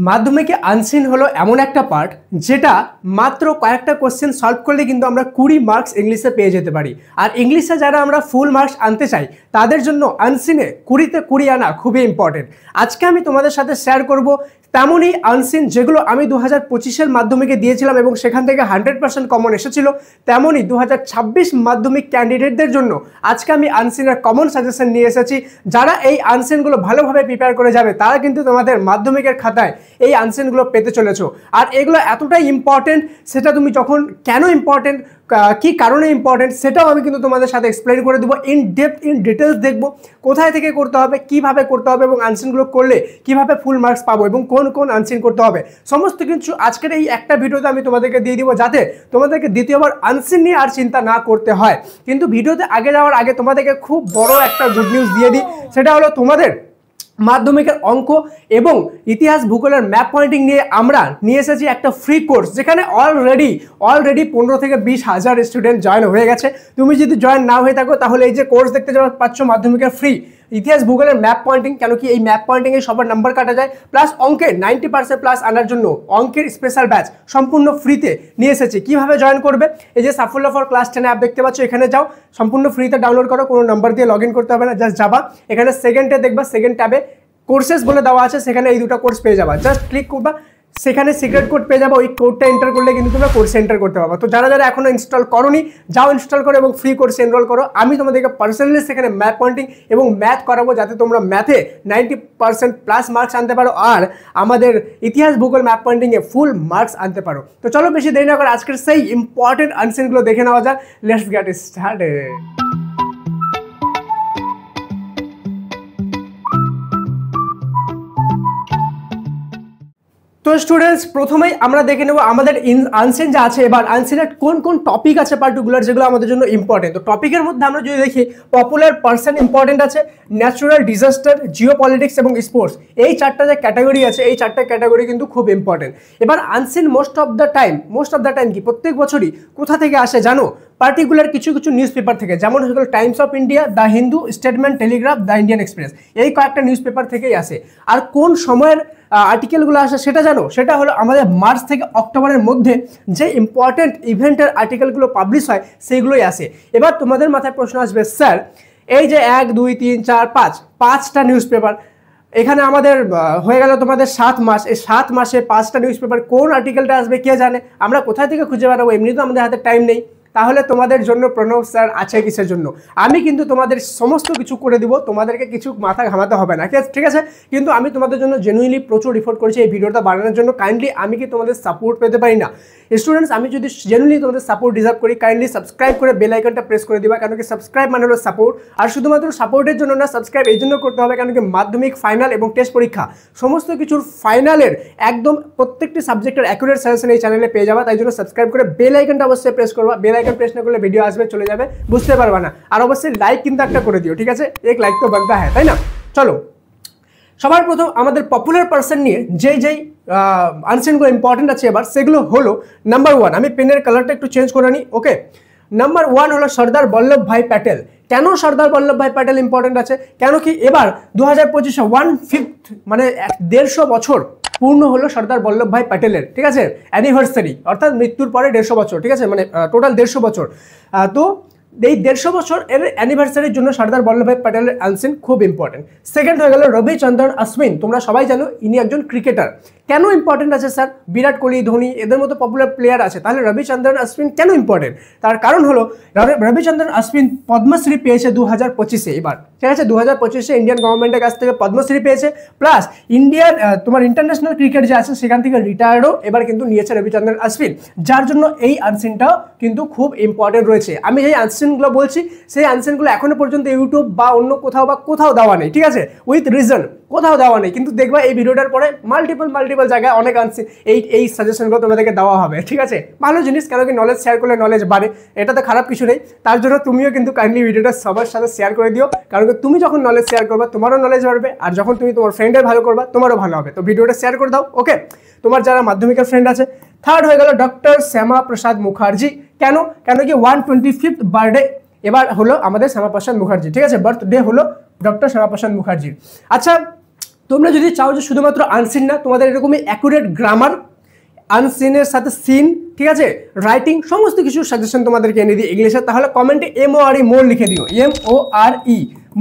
মাধ্যমিকে আনসিন হলো এমন একটা পার্ট যেটা মাত্র কয়েকটা কোশ্চেন সলভ করলে কিন্তু আমরা 20 মার্কস ইংলিশে পেয়ে যেতে পারি। আর ইংলিশে যারা আমরা ফুল মার্কস আনতে চাই তাদের জন্য আনসিনে 20তে 20 আনা খুবই ইম্পর্টেন্ট। আজকে আমি তোমাদের সাথে শেয়ার করব তেমনই আনসিন যেগুলো আমি 2025-এর মাধ্যমিকে দিয়েছিলাম এবং সেখান থেকে 100% কমন এসেছিল, তেমনই 2026 মাধ্যমিক ক্যান্ডিডেটদের জন্য আজকে আমি আনসিনের কমন সাজেশন নিয়ে এসেছি। যারা এই আনসিনগুলো ভালোভাবে প্রিপেয়ার করে যাবে তারা কিন্তু তোমাদের মাধ্যমিকের খাতায় এই আনসিনগুলো পেতে চলেছো। আর এগুলো এতটাই ইম্পর্টেন্ট, সেটা তুমি যখন কেন ইম্পর্টেন্ট, কি কারণে ইম্পর্টেন্ট সেটাও আমি কিন্তু তোমাদের সাথে এক্সপ্লেন করে দেবো। ইন ডেপথ ইন ডিটেলস দেখবো কোথায় থেকে করতে হবে, কিভাবে করতে হবে এবং আনসিনগুলো করলে কিভাবে ফুল মার্কস পাবো এবং কোন কোন আনসিন করতে হবে, সমস্ত কিছু আজকের এই একটা ভিডিওতে আমি তোমাদেরকে দিয়ে দিব, যাতে তোমাদেরকে দ্বিতীয়বার আনসিন নিয়ে আর চিন্তা না করতে হয়। কিন্তু ভিডিওতে আগে যাওয়ার আগে তোমাদেরকে খুব বড় একটা গুড নিউজ দিয়ে দিই, সেটা হলো তোমাদের মাধ্যমিকের অঙ্ক এবং ইতিহাস ভূগোলের ম্যাপ পয়েন্টিং নিয়ে আমরা নিয়ে এসেছি একটা ফ্রি কোর্স, যেখানে অলরেডি 15 থেকে 20 হাজার স্টুডেন্ট জয়েন হয়ে গেছে। তুমি যদি জয়েন না হয়ে থাকো তাহলে এই যে কোর্স দেখতে যাওয়া পাচ্ছ মাধ্যমিকের ফ্রি ইতিহাস ভূগোলের ম্যাপ পয়েন্টিং, কেন কি এই ম্যাপ পয়েন্টিংয়ে সবার নাম্বার কাটা যায়, প্লাস অঙ্কের 90% প্লাস আনার জন্য অঙ্কের স্পেশাল ব্যাচ সম্পূর্ণ ফ্রিতে নিয়ে এসেছি। কীভাবে জয়েন করবে, এই যে সাফল্য ফর ক্লাস 10 অ্যাপ দেখতে পাচ্ছ, এখানে যাও, সম্পূর্ণ ফ্রিতে ডাউনলোড করো, কোনো নাম্বার দিয়ে লগ ইন করতে হবে না, জাস্ট যাবা, এখানে সেকেন্ডে দেখবা, সেকেন্ড ট্যাবে কোর্সেস বলে দেওয়া আছে, সেখানে এই দুটো কোর্স পেয়ে যাবা, জাস্ট ক্লিক করবা, সেখানে সিক্রেট কোড পেয়ে যাবো, ওই কোডটা এন্টার করলে কিন্তু তোমরা কোর্সে এন্টার করতে পারবো। তো যারা যারা এখনো ইনস্টল করোনি, যাও ইনস্টল করো এবং ফ্রি কোর্সে এনরোল করো। আমি তোমাদেরকে পার্সোনালি সেখানে ম্যাপ পয়েন্টিং এবং ম্যাথ করাবো, যাতে তোমরা ম্যাথে 90% প্লাস মার্কস আনতে পারো আর আমাদের ইতিহাস ভূগোল ম্যাপ পয়েন্টিংয়ে ফুল মার্কস আনতে পারো। তো চলো বেশি দেরি না করে আজকের সেই ইম্পর্টেন্ট আনসিনগুলো দেখে নেওয়া যাক। Let's get started. তো স্টুডেন্টস, প্রথমেই আমরা দেখে নেব আমাদের আনসিন যা আছে। এবার আনসিনের কোন কোন টপিক আছে পার্টিকুলার, যেগুলো আমাদের জন্য ইম্পর্টেন্ট। তো টপিকের মধ্যে আমরা যদি দেখি, পপুলার পার্সন ইম্পর্টেন্ট আছে, ন্যাচুরাল ডিজাস্টার, জিও পলিটিক্স এবং স্পোর্টস, এই চারটা যে ক্যাটাগরি আছে, এই চারটা ক্যাটাগরি কিন্তু খুব ইম্পর্টেন্ট। এবার unseen most of the time কি প্রত্যেক বছরই কোথা থেকে আসে জানো? পার্টিকুলার কিছু নিউজ পেপার থেকে, যেমন হয়ে গেল Times of India, the Hindu, statement, Telegraph, the Indian express, এই কয়েকটা নিউজ পেপার থেকেই আসে। আর কোন সময়ের আর্টিকেলগুলো আসে সেটা জানো? সেটা হলো আমাদের মার্চ থেকে অক্টোবরের মধ্যে যে ইম্পর্টেন্ট ইভেন্টের আর্টিকেলগুলো পাবলিশ হয় সেইগুলোই আসে। এবার তোমাদের মাথায় প্রশ্ন আসবে, স্যার এই যে 1 2 3 4 5 5টা নিউজ পেপার, এখানে আমাদের হয়ে গেল তোমাদের 7 মাস, এই 7 মাসে 5টা নিউজ পেপার, কোন আর্টিকেলটা আসবে কে জানে? আমরা কোথায় থেকে খুঁজে বেড়াবো? এমনি তো আমাদের হাতে টাইম নেই। তাহলে তোমাদের জন্য প্রণব স্যার আছে কিসের জন্য? আমি কিন্তু তোমাদের সমস্ত কিছু করে দিব, তোমাদেরকে কিছু মাথা ঘামাতে হবে না, ঠিক আছে? কিন্তু আমি তোমাদের জন্য জেনুইনলি প্রচুর এফোর্ট করেছি এই ভিডিওটা বানানোর জন্য। কাইন্ডলি আমি কি তোমাদের সাপোর্ট পেতে পারি না? স্টুডেন্টস, আমি যদি জেনুইনলি তোমাদের সাপোর্ট ডিজার্ভ করি, কাইন্ডলি সাবস্ক্রাইব করে বেল আইকনটা প্রেস করে দিবা, কারণ কি সাবস্ক্রাইব মানে হলো সাপোর্ট। আর শুধুমাত্র সাপোর্টের জন্য না, সাবস্ক্রাইব এই জন্য করতে হবে কারণ কি মাধ্যমিক, ফাইনাল এবং টেস্ট পরীক্ষা সমস্ত কিছুর ফাইনালের একদম প্রত্যেকটি সাবজেক্টের অ্যাকুরেট সাজেশন এই চ্যানেলে পেয়ে যাবা। তাই জন্য সাবস্ক্রাইব করে বেল আইকনটা অবশ্যই প্রেস করবা। বেল আইকন প্রেস না করলে ভিডিও আসবে, চলে যাবে, বুঝতে পারবা না। আর অবশ্যই লাইক কিন্তু একটা করে দিও, ঠিক আছে? এক লাইক তো বানতা হ্যাঁ, তাই না? চলো, সবার প্রথম আমাদের পপুলার পার্সন নিয়ে যেই আনসিনগুলো ইম্পর্টেন্ট আছে এবার, সেগুলো হলো নাম্বার 1, আমি পেনের কালারটা একটু চেঞ্জ করে নিই, ওকে? নাম্বার 1 হলো সর্দার বল্লভভাই প্যাটেল। কেন সর্দার বল্লভভাই প্যাটেল ইম্পর্টেন্ট আছে? কেন কি এবার 2025-এ 1/5 মানে 150 বছর পূর্ণ হলো সর্দার বল্লভভাই প্যাটেলের, ঠিক আছে? অ্যানিভার্সারি, অর্থাৎ মৃত্যুর পরে 150 বছর, ঠিক আছে? মানে টোটাল 150 বছর। তো এই 150 বছর এর অ্যানিভার্সারির জন্য সর্দার বল্লভভাই প্যাটেলের আনসিন খুব ইম্পর্টেন্ট। সেকেন্ড হয়ে গেল রবিচন্দ্রন অশ্বিন। তোমরা সবাই জানো ইনি একজন ক্রিকেটার। কেন ইম্পর্টেন্ট আছে স্যার? বিরাট কোহলি, ধোনি এদের মতো পপুলার প্লেয়ার আছে, তাহলে রবিচন্দ্রন অশ্বিন কেন ইম্পর্টেন্ট? তার কারণ হলো রবিচন্দ্রন অশ্বিন পদ্মশ্রী পেয়েছে 2025-এ এবার, ঠিক আছে? 2025-এ ইন্ডিয়ান গভর্নমেন্টের কাছ থেকে পদ্মশ্রী পেয়েছে, প্লাস ইন্ডিয়ার তোমার ইন্টারন্যাশনাল ক্রিকেট যে আছে সেখান থেকে রিটায়ার্ডও এবার কিন্তু নিয়েছে রবিচন্দ্রন অশ্বিন, যার জন্য এই আনসিনটাও কিন্তু খুব ইম্পর্টেন্ট রয়েছে। আমি এই আনসিনগুলো বলছি, সেই আনসিনগুলো এখনো পর্যন্ত ইউটিউব বা অন্য কোথাও দেওয়া নেই, ঠিক আছে? উইথ রিজন কোথাও দেওয়া নেই, কিন্তু দেখবা এই ভিডিওটার পরে মাল্টিপল জায়গায় অনেক আনসিন এই সাজেশনগুলো তোমাদেরকে দেওয়া হবে, ঠিক আছে? ভালো জিনিস, কেন কি নলেজ শেয়ার করলে নলেজ বাড়ে, এটা তো খারাপ কিছু নেই। তার জন্য তুমিও কিন্তু কাইন্ডলি ভিডিওটা সবার সাথে শেয়ার করে দিও, কারণ কি তুমি যখন নলেজ শেয়ার করবা তোমারও নলেজ বাড়বে, আর যখন তুমি তোমার ফ্রেন্ডের ভালো করবা তোমারও ভালো হবে। তো ভিডিওটা শেয়ার করে দাও, ওকে? তোমার যারা মাধ্যমিকের ফ্রেন্ড আছে। থার্ড হয়ে গেল ডক্টর শ্যামা প্রসাদ মুখার্জি। কেন কি 125th বার্থডে এবার হলো আমাদের শ্যামা প্রসাদ মুখার্জি, ঠিক আছে? বার্থডে হলো ডক্টর শ্যামা প্রসাদ মুখার্জির। আচ্ছা, তোমরা যদি চাও যে শুধুমাত্র আনসিন না, তোমাদের এরকমই অ্যাকুরেট গ্রামার, আনসিনের সাথে সিন, ঠিক আছে, রাইটিং, সমস্ত কিছু সাজেশন তোমাদেরকে এনে দিই ইংলিশে, তাহলে কমেন্টে MORE মোর লিখে দিও,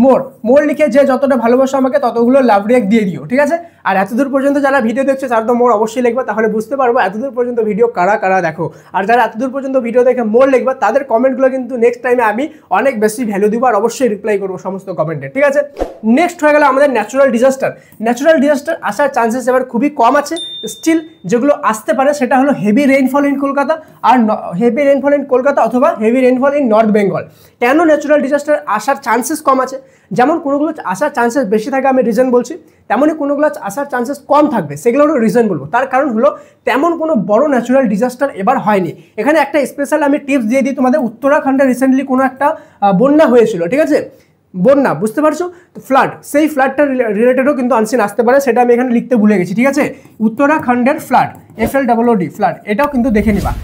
MORE মোর লিখে যে যতটা ভালোবাসো আমাকে ততগুলো লাভ রিঅ্যাক্ট দিয়ে দিও, ঠিক আছে। আর এতদূর পর্যন্ত যারা ভিডিও দেখছো তারা তো মোর অবশ্যই লিখবা, তাহলে বুঝতে পারবো এতদূর পর্যন্ত ভিডিও কারা কারা দেখো। আর যারা এতদূর পর্যন্ত ভিডিও দেখে মোর লিখবা তাদের কমেন্টগুলো কিন্তু নেক্সট টাইমে আমি অনেক বেশি ভ্যালু দিব আর অবশ্যই রিপ্লাই করবো সমস্ত কমেন্টে, ঠিক আছে। নেক্সট হয়ে গেল আমাদের ন্যাচারাল ডিজাস্টার। ন্যাচারাল ডিজাস্টার আসার চান্সেস এবার খুবই কম আছে, স্টিল যেগুলো আসতে পারে সেটা হলো হেভি রেইনফল ইন কলকাতা আর হেভি রেইনফল ইন কলকাতা অথবা heavy rainfall in north Bengal. কেন ন্যাচারাল ডিজাস্টার আসার চান্সেস কম আছে? যেমন কোনোগুলো আসার চান্সেস বেশি থাকে আমি রিজন বলছি, তেমনই কোনোগুলো আসার চান্সেস কম থাকবে সেগুলোরও রিজন বলবো। তার কারণ হলো তেমন কোনো বড় ন্যাচারাল ডিজাস্টার এবার হয়নি। এখানে একটা স্পেশাল আমি টিপস দিয়ে দিই তোমাদের, উত্তরাখণ্ডে রিসেন্টলি কোনো একটা বন্যা হয়েছিল, ঠিক আছে, বন্যা, বুঝতে পারছো তো, ফ্লাড, সেই ফ্লাডটার রিলেটেডও কিন্তু আনসিন আসতে পারে, সেটা আমি এখানে লিখতে ভুলে গেছি, ঠিক আছে। উত্তরাখণ্ডের ফ্লাড, FLOOD ফ্লাড, এটাও কিন্তু দেখে নিবা।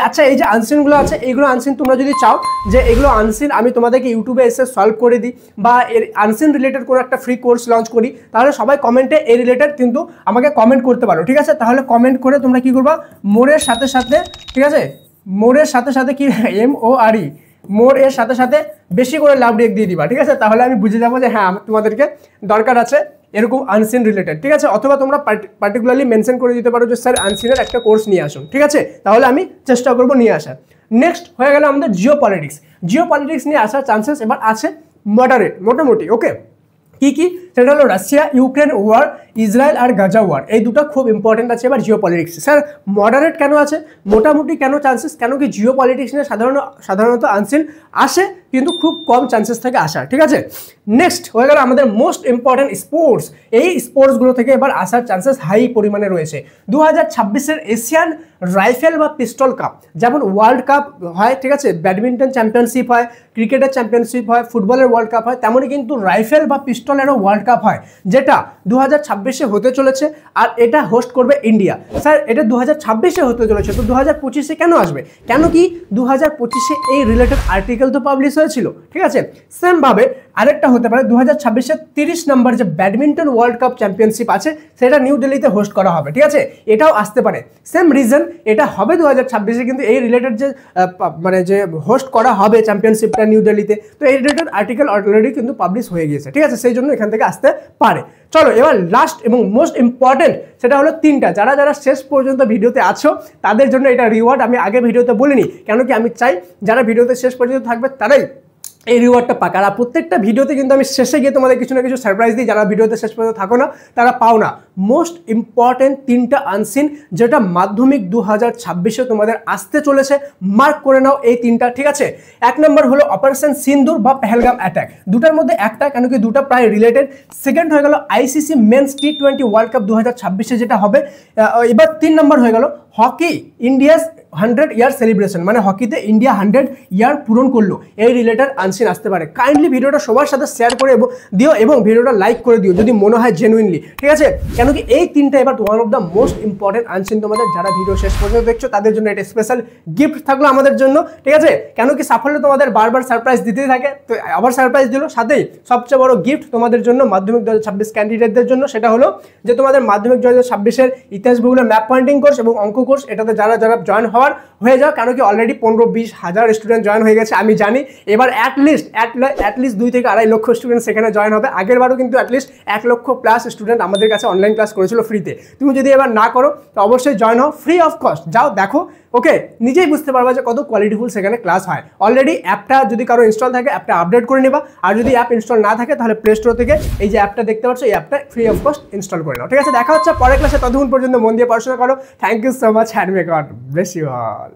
আচ্ছা, এই যে আনসিনগুলো আছে এইগুলো আনসিন তোমরা যদি চাও যে এগুলো আনসিন আমি তোমাদেরকে ইউটিউবে এসে সলভ করে দিই বা এর আনসিন রিলেটেড কোনো একটা ফ্রি কোর্স লঞ্চ করি, তাহলে সবাই কমেন্টে এই রিলেটেড কিন্তু আমাকে কমেন্ট করতে পারো, ঠিক আছে। তাহলে কমেন্ট করে তোমরা কি করবা, মোরের সাথে সাথে, ঠিক আছে, মোরের সাথে সাথে কি MORE মোর এর সাথে সাথে বেশি করে লাভ রিঅ্যাক্ট দিয়ে দিবা, ঠিক আছে। তাহলে আমি বুঝে যাবো যে হ্যাঁ তোমাদেরকে দরকার আছে এরকম আনসিন রিলেটেড, ঠিক আছে। অথবা তোমরা পার্টিকুলারলি মেনশন করে দিতে পারো যে স্যার আনসিনের একটা কোর্স নিয়ে আসুন, ঠিক আছে, তাহলে আমি চেষ্টা করবো নিয়ে আসার। নেক্সট হয়ে গেল আমাদের জিও পলিটিক্স নিয়ে আসার চান্সেস এবার আছে মডারেট, মোটামুটি, ওকে। কি কি? সেটা হলো রাশিয়া ইউক্রেন ওয়ার, ইসরায়েল আর গাজা ওয়ার, এই দুটো খুব ইম্পর্টেন্ট আছে এবার জিও পলিটিক্স। স্যার মডারেট কেন আছে, মোটামুটি কেন চান্সেস, কেন কি জিও পলিটিক্স নিয়ে সাধারণত আনসিন আসে কিন্তু খুব কম চান্সেস থেকে আসার, ঠিক আছে। নেক্সট হয়ে গেল আমাদের মোস্ট ইম্পর্টেন্ট স্পোর্টস। এই স্পোর্টসগুলো থেকে এবার আসার চান্সেস হাই পরিমাণে রয়েছে। 2026-এর এশিয়ান রাইফেল বা পিস্তল কাপ, যেমন ওয়ার্ল্ড কাপ হয়, ঠিক আছে, ব্যাডমিন্টন চ্যাম্পিয়নশিপ হয়, ক্রিকেটের চ্যাম্পিয়নশিপ হয়, ফুটবলের ওয়ার্ল্ড কাপ হয়, তেমনই কিন্তু রাইফেল বা পিস্তলেরও ওয়ার্ল্ড কাপ হয়, যেটা 2026-এ হতে চলেছে আর এটা হোস্ট করবে ইন্ডিয়া। স্যার এটা 2026-এ হতে চলেছে, তো 2025-এ কেন আসবে? কেন কি 2025-এ এই রিলেটেড আর্টিকেল তো পাবলিশ হয়েছিল, ঠিক আছে। সেমভাবে আরেকটা হতে পারে 2026-এর 30 নম্বর যে ব্যাডমিন্টন ওয়ার্ল্ড কাপ চ্যাম্পিয়নশিপ আছে সেটা নিউ দিল্লিতে হোস্ট করা হবে, ঠিক আছে, এটাও আসতে পারে। সেম রিজন, এটা হবে 2026-এ, কিন্তু এই রিলেটেড যে মানে যে হোস্ট করা হবে চ্যাম্পিয়নশিপটা নিউ দিল্লিতে, তো এই রিলেটেড আর্টিকেল অলরেডি কিন্তু পাবলিশ হয়ে গিয়েছে, ঠিক আছে, সেই জন্য এখান থেকে আসতে পারে। চলো এবার লাস্ট এবং মোস্ট ইম্পর্টেন্ট, সেটা হলো তিনটা। যারা যারা শেষ পর্যন্ত ভিডিওতে আছো তাদের জন্য এটা রিওয়ার্ড, আমি আগে ভিডিওতে বলিনি, কেন কি আমি চাই যারা ভিডিওতে শেষ পর্যন্ত থাকবে তারাই এই রিওয়ার্ডটা পাক। আর প্রত্যেকটা ভিডিওতে কিন্তু আমি শেষে গিয়ে তোমাদের কিছু না কিছু সারপ্রাইজ দিই, যারা ভিডিওতে শেষ পর্যন্ত থাকো না তারা পাও না। মোস্ট ইম্পর্টেন্ট তিনটা আনসিন যেটা মাধ্যমিক 2026-এ তোমাদের আসতে চলেছে, মার্ক করে নাও এই তিনটা, ঠিক আছে। এক নম্বর হলো অপারেশন সিন্দুর বা পেহেলগাম অ্যাটাক, দুটার মধ্যে একটা, কেন কি দুটা প্রায় রিলেটেড। সেকেন্ড হয়ে গেল ICC men's T20 world cup 2026-এ যেটা হবে। এবার 3 নম্বর হয়ে গেল হকি ইন্ডিয়াস 100 ইয়ার সেলিব্রেশন, মানে হকিতে ইন্ডিয়া 100 ইয়ার পূরণ করলো, এই রিলেটেড আনসিন আসতে পারে। কাইন্ডলি ভিডিওটা সবার সাথে শেয়ার করে দিও এবং ভিডিওটা লাইক করে দিও যদি মনে হয় জেনুইনলি, ঠিক আছে। কেন কি এই তিনটা এবার one of the most important unseen তোমাদের যারা ভিডিও শেষ পর্যন্ত দেখছো তাদের জন্য এটা স্পেশাল গিফট থাকলো আমাদের জন্য, ঠিক আছে। কেন কি সাফল্য তোমাদের বারবার সারপ্রাইজ দিতেই থাকে, তো আবার সারপ্রাইজ দিল, সাথেই সবচেয়ে বড় গিফট তোমাদের জন্য মাধ্যমিক 2026 ক্যান্ডিডেটদের জন্য, সেটা হলো যে তোমাদের মাধ্যমিক 2026-এর ইতিহাস ভূগোলের ম্যাপ পয়েন্টিং কোর্স এবং অঙ্ক কোর্স, এটাতে যারা যারা জয়েন হয়ে যাও, কেন কি অলরেডি 15-20 হাজার স্টুডেন্ট জয়েন হয়ে গেছে আমি জানি। এবার অ্যাটলিস্ট 2 থেকে 2.5 লক্ষ স্টুডেন্ট সেখানে জয়েন হবে। আগের বারও কিন্তু অ্যাটলিস্ট 1 লক্ষ প্লাস স্টুডেন্ট আমাদের কাছে অনলাইন ক্লাস করেছিল ফ্রিতে। তুমি যদি এবার না করো তো অবশ্যই জয়েন হও, ফ্রি অফ কস্ট, যাও দেখো, ওকে, নিজেই বুঝতে পারবা যে কত কোয়ালিটিফুল সেখানে ক্লাস হয়। অলরেডি অ্যাপটা যদি কারো ইনস্টল থাকে অ্যাপটা আপডেট করে নেবা, আর যদি অ্যাপ ইনস্টল না থাকে তাহলে প্লে স্টোর থেকে এই যে অ্যাপটা দেখতে পাচ্ছ এই অ্যাপটা ফ্রি অফ কস্ট ইনস্টল করে নাও, ঠিক আছে। দেখা হচ্ছে পরের ক্লাসে, ততক্ষণ পর্যন্ত মন দিয়ে পড়াশোনা করো। Thank you so much, and may God bless you all.